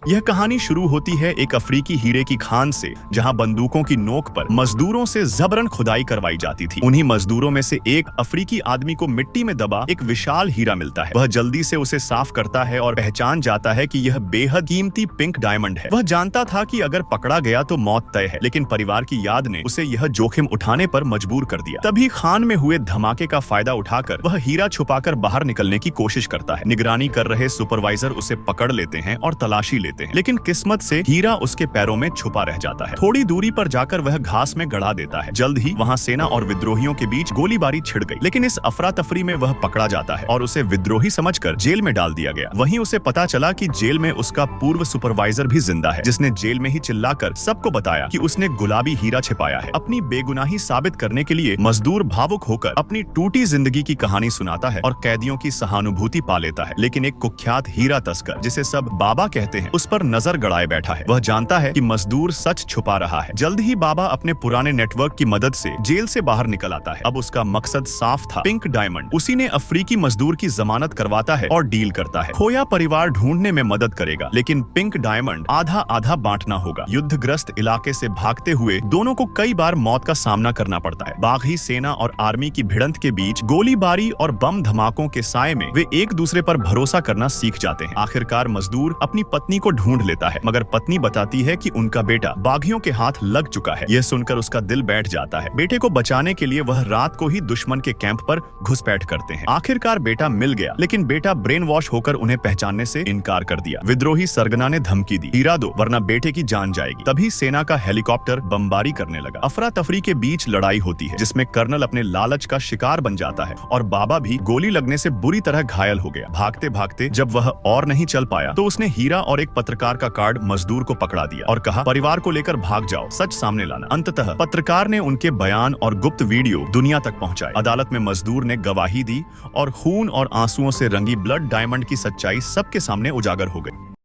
यह कहानी शुरू होती है एक अफ्रीकी हीरे की खान से, जहां बंदूकों की नोक पर मजदूरों से जबरन खुदाई करवाई जाती थी। उन्हीं मजदूरों में से एक अफ्रीकी आदमी को मिट्टी में दबा एक विशाल हीरा मिलता है। वह जल्दी से उसे साफ करता है और पहचान जाता है कि यह बेहद कीमती पिंक डायमंड है। वह जानता था कि अगर पकड़ा गया तो मौत तय है, लेकिन परिवार की याद ने उसे यह जोखिम उठाने पर मजबूर कर दिया। तभी खान में हुए धमाके का फायदा उठाकर वह हीरा छुपाकर बाहर निकलने की कोशिश करता है। निगरानी कर रहे सुपरवाइजर उसे पकड़ लेते हैं और तलाशी लेते हैं, लेकिन किस्मत से हीरा उसके पैरों में छुपा रह जाता है। थोड़ी दूरी पर जाकर वह घास में गड़ा देता है। जल्द ही वहां सेना और विद्रोहियों के बीच गोलीबारी छिड़ गई, लेकिन इस अफरा तफरी में वह पकड़ा जाता है और उसे विद्रोही समझकर जेल में डाल दिया गया। वहीं उसे पता चला कि जेल में उसका पूर्व सुपरवाइजर भी जिंदा है, जिसने जेल में ही चिल्लाकर सबको बताया कि उसने गुलाबी हीरा छिपाया है। अपनी बेगुनाही साबित करने के लिए मजदूर भावुक होकर अपनी टूटी जिंदगी की कहानी सुनाता है और कैदियों की सहानुभूति पा लेता है। लेकिन एक कुख्यात हीरा तस्कर, जिसे सब बाबा कहते हैं, उस पर नजर गड़ाए बैठा है। वह जानता है कि मजदूर सच छुपा रहा है। जल्द ही बाबा अपने पुराने नेटवर्क की मदद से जेल से बाहर निकल आता है। अब उसका मकसद साफ था, पिंक डायमंड। उसी ने अफ्रीकी मजदूर की जमानत करवाता है और डील करता है। खोया परिवार ढूंढने में मदद करेगा, लेकिन पिंक डायमंड आधा आधा बांटना होगा। युद्धग्रस्त इलाके से भागते हुए दोनों को कई बार मौत का सामना करना पड़ता है। बागी सेना और आर्मी की भिड़ंत के बीच गोलीबारी और बम धमाकों के साए में वे एक दूसरे पर भरोसा करना सीख जाते हैं। आखिरकार मजदूर अपनी पत्नी को ढूंढ लेता है, मगर पत्नी बताती है कि उनका बेटा बागियों के हाथ लग चुका है। यह सुनकर उसका दिल बैठ जाता है। बेटे को बचाने के लिए वह रात को ही दुश्मन के कैंप पर घुसपैठ करते हैं। आखिरकार बेटा मिल गया, लेकिन बेटा ब्रेन वॉश होकर उन्हें पहचानने से इनकार कर दिया। विद्रोही सरगना ने धमकी दी, हीरा दो वरना बेटे की जान जाएगी। तभी सेना का हेलीकॉप्टर बमबारी करने लगा। अफरा तफरी के बीच लड़ाई होती है, जिसमें कर्नल अपने लालच का शिकार बन जाता है और बाबा भी गोली लगने से बुरी तरह घायल हो गया। भागते भागते जब वह और नहीं चल पाया तो उसने हीरा और एक पत्रकार का कार्ड मजदूर को पकड़ा दिया और कहा, परिवार को लेकर भाग जाओ, सच सामने लाना। अंततः पत्रकार ने उनके बयान और गुप्त वीडियो दुनिया तक पहुंचाए। अदालत में मजदूर ने गवाही दी और खून और आंसुओं से रंगी ब्लड डायमंड की सच्चाई सबके सामने उजागर हो गई।